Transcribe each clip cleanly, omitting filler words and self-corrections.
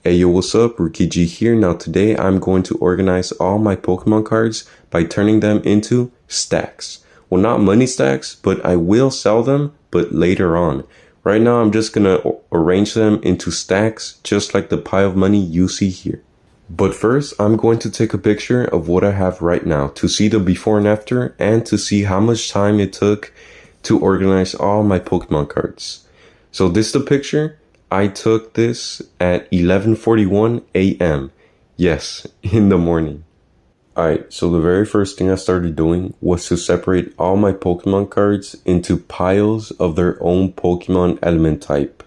Hey yo, what's up? Rookie G here. Now today I'm going to organize all my Pokemon cards by turning them into stacks. Well, not money stacks, but I will sell them, but later on. Right now I'm just gonna arrange them into stacks just like the pile of money you see here. But first I'm going to take a picture of what I have right now to see the before and after and to see how much time it took to organize all my Pokemon cards. So this is the picture. I took this at 11:41 a.m. Yes, in the morning. Alright, so the very first thing I started doing was to separate all my Pokemon cards into piles of their own Pokemon element type.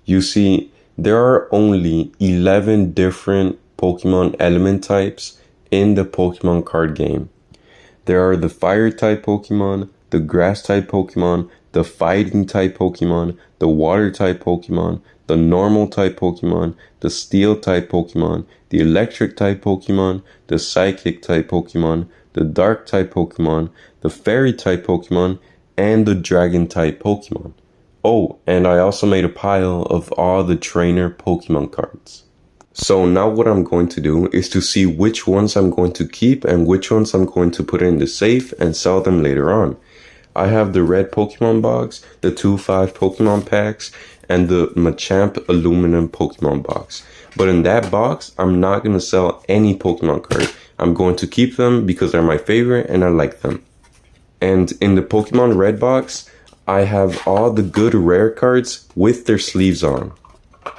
You see, there are only 11 different Pokemon element types in the Pokemon card game. There are the fire type Pokemon, the grass type Pokemon, the fighting type Pokemon, the water type Pokemon, the normal type Pokemon, the steel type Pokemon, the electric type Pokemon, the psychic type Pokemon, the dark type Pokemon, the fairy type Pokemon, and the dragon type Pokemon. Oh, and I also made a pile of all the trainer Pokemon cards. So now what I'm going to do is to see which ones I'm going to keep and which ones I'm going to put in the safe and sell them later on. I have the red Pokemon box, the 2-5 Pokemon packs, and the Machamp aluminum Pokemon box. But in that box, I'm not going to sell any Pokemon card. I'm going to keep them because they're my favorite and I like them. And in the Pokemon red box, I have all the good rare cards with their sleeves on.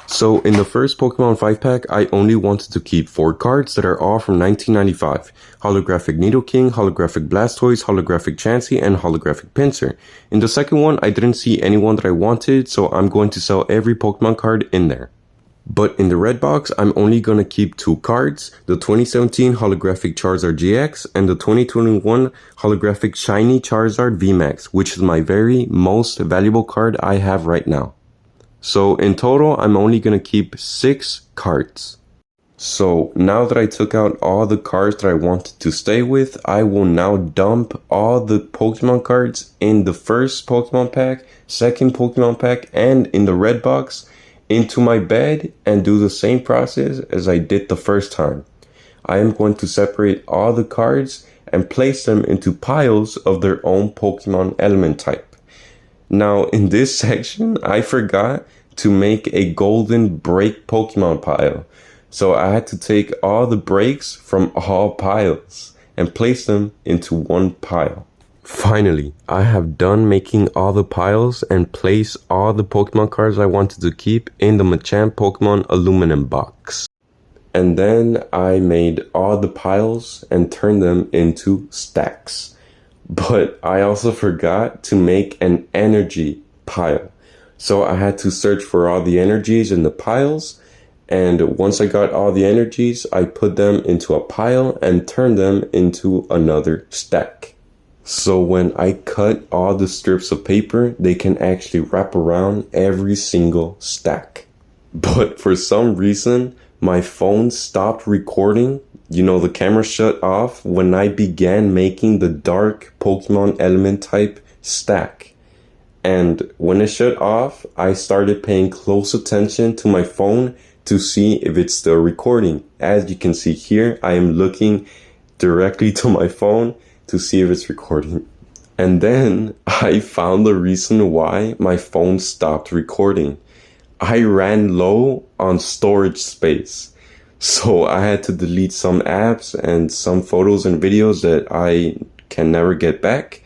So in the first Pokemon 5-pack, I only wanted to keep 4 cards that are all from 1995. Holographic Nidoking, Holographic Blastoise, Holographic Chansey, and Holographic Pinsir. In the second one, I didn't see anyone that I wanted, so I'm going to sell every Pokemon card in there. But in the red box, I'm only going to keep 2 cards, the 2017 Holographic Charizard GX and the 2021 Holographic Shiny Charizard VMAX, which is my very most valuable card I have right now. So in total, I'm only going to keep 6 cards. So now that I took out all the cards that I wanted to stay with, I will now dump all the Pokemon cards in the first Pokemon pack, second Pokemon pack, and in the red box into my bed and do the same process as I did the first time. I am going to separate all the cards and place them into piles of their own Pokemon element type. Now in this section, I forgot to make a golden break Pokemon pile. So I had to take all the breaks from all piles and place them into one pile. Finally, I have done making all the piles and place all the Pokemon cards I wanted to keep in the Machamp Pokemon aluminum box. And then I made all the piles and turned them into stacks. But I also forgot to make an energy pile. So I had to search for all the energies in the piles. And once I got all the energies, I put them into a pile and turned them into another stack. So when I cut all the strips of paper, they can actually wrap around every single stack. But for some reason, my phone stopped recording. You know, the camera shut off when I began making the dark Pokemon element type stack. And when it shut off, I started paying close attention to my phone to see if it's still recording. As you can see here, I am looking directly to my phone to see if it's recording. And then I found the reason why my phone stopped recording. I ran low on storage space. So I had to delete some apps and some photos and videos that I can never get back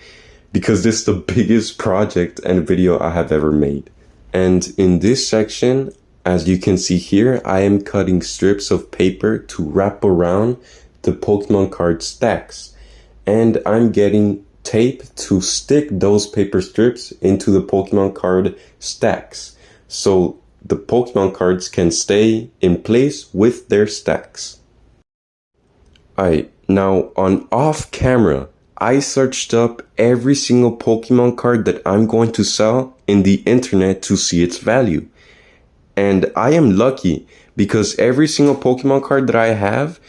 because this is the biggest project and video I have ever made. And in this section, as you can see here, I am cutting strips of paper to wrap around the Pokemon card stacks. And I'm getting tape to stick those paper strips into the Pokemon card stacks. So the Pokemon cards can stay in place with their stacks. Alright, now on off camera, I searched up every single Pokemon card that I'm going to sell in the internet to see its value. And I am lucky because every single Pokemon card that I have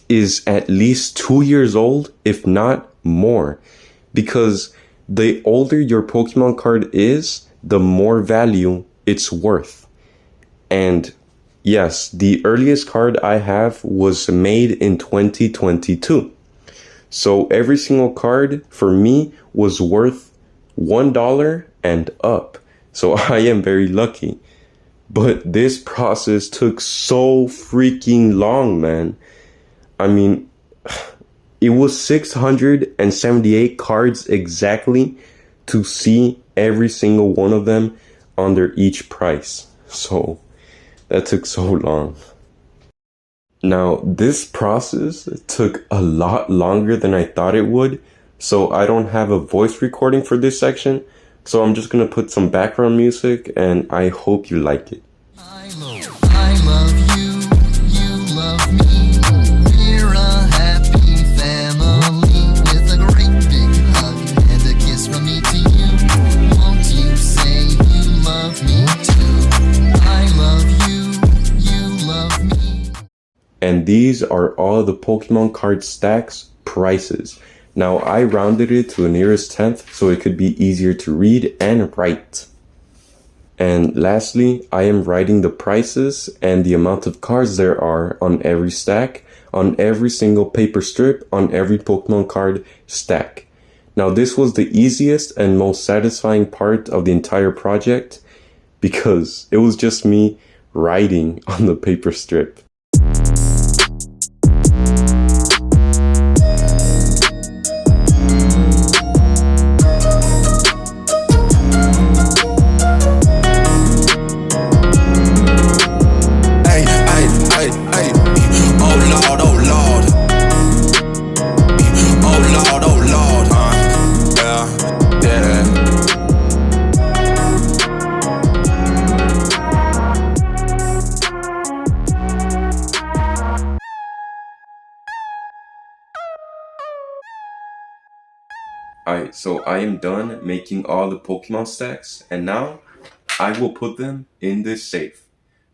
is at least 2 years old, if not more. Because the older your Pokemon card is, the more value it's worth. And Yes, the earliest card I have was made in 2022. So every single card for me was worth $1 and up. So I am very lucky. But this process took so freaking long, man. I mean, it was 678 cards exactly to see every single one of them under each price. So that took so long. Now, this process took a lot longer than I thought it would, so I don't have a voice recording for this section, so I'm just gonna put some background music and I hope you like it. I love you, you love me. We're a happy family with a great big hug and a kiss from me to you. Won't you say you love me too? I love you, you love me. And these are all the Pokemon card stacks prices. Now I rounded it to the nearest tenth so it could be easier to read and write. And lastly, I am writing the prices and the amount of cards there are on every stack, on every single paper strip, on every Pokemon card stack. Now this was the easiest and most satisfying part of the entire project because it was just me writing on the paper strip. Alright, so I am done making all the Pokemon stacks, and now I will put them in this safe.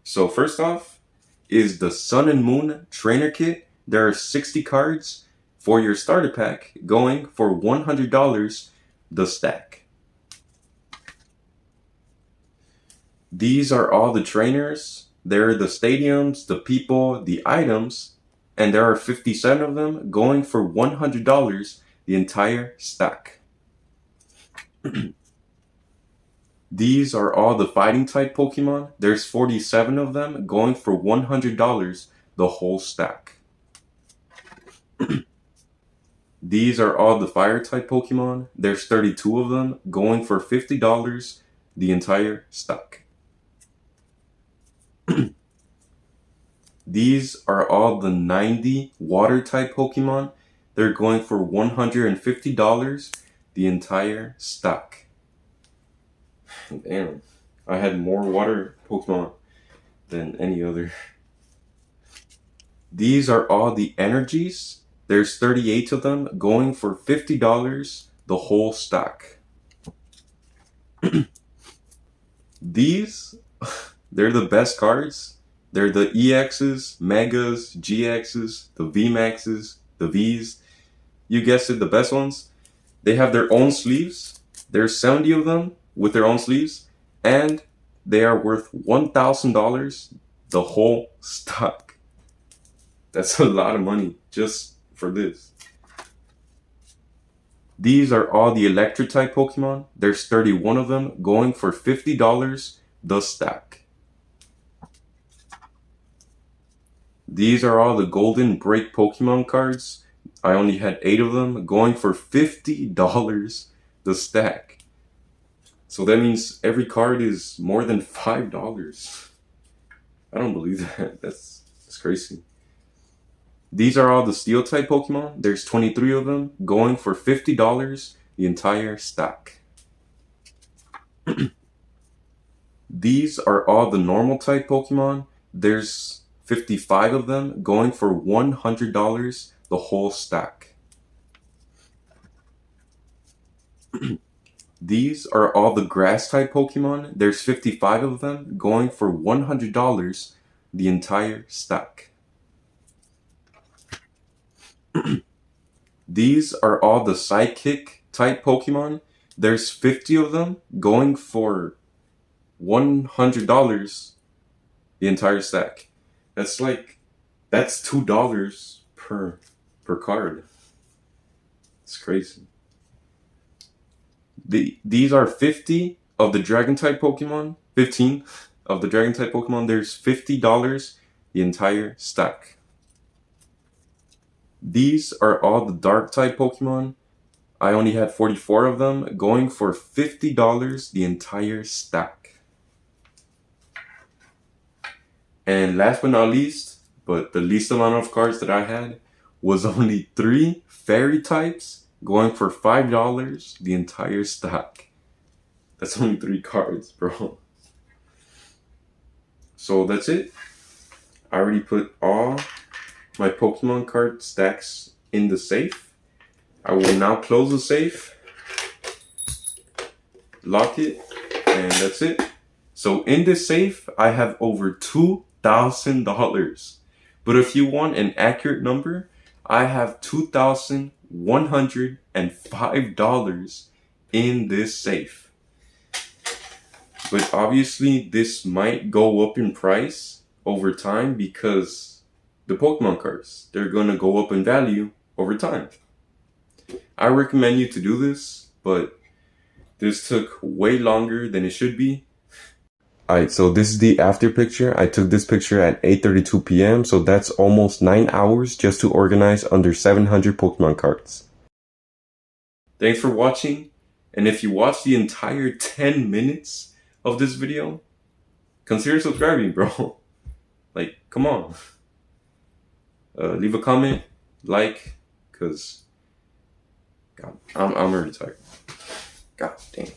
So first off is the Sun and Moon Trainer Kit. There are 60 cards for your starter pack, going for $100 the stack. These are all the trainers. They're the stadiums, the people, the items, and there are 57 of them, going for $100 the entire stack. These are all the fighting type Pokemon. There's 47 of them, going for $100 the whole stack. These are all the fire type Pokemon. There's 32 of them, going for $50 the entire stack. These are all the 90 water type Pokemon. They're going for $150 the entire stack. Damn, I had more water Pokemon than any other. These are all the energies. There's 38 of them, going for $50 the whole stack. These, they're the best cards. They're the EXs, Megas, GXs, the VMAXs, the Vs. You guessed it, the best ones. They have their own sleeves. There's 70 of them with their own sleeves, and they are worth $1,000 the whole stock. That's a lot of money just for this. These are all the electric type Pokemon. There's 31 of them, going for $50 the stack. These are all the golden break Pokemon cards. I only had 8 of them, going for $50 the stack. So that means every card is more than $5. I don't believe that. That's crazy. These are all the steel type Pokemon. There's 23 of them, going for $50 the entire stack. These are all the normal type Pokemon. There's 55 of them, going for $100 the whole stack. These are all the grass type Pokemon. There's 55 of them, going for $100 the entire stack. These are all the psychic type Pokemon. There's 50 of them, going for $100 the entire stack. That's $2 per card. It's crazy. These are 50 of the Dragon type Pokemon. 15 of the Dragon type Pokemon. There's $50 the entire stack. These are all the Dark type Pokemon. I only had 44 of them, going for $50 the entire stack. And last but not least, but the least amount of cards that I had, was only 3 Fairy types, going for $5 the entire stack. That's only 3 cards, bro. So that's it. I already put all my Pokemon card stacks in the safe. I will now close the safe, lock it, and that's it. So in this safe, I have over $2,000. But if you want an accurate number, I have $2,105 in this safe. But obviously, this might go up in price over time because the Pokemon cards, they're going to go up in value over time. I recommend you to do this, but this took way longer than it should be. Alright, so this is the after picture. I took this picture at 8:32 p.m. So that's almost 9 hours just to organize under 700 Pokemon cards. Thanks for watching. And if you watched the entire 10 minutes of this video, consider subscribing, bro. Like, come on. Leave a comment, like, cause God, I'm already tired. God damn.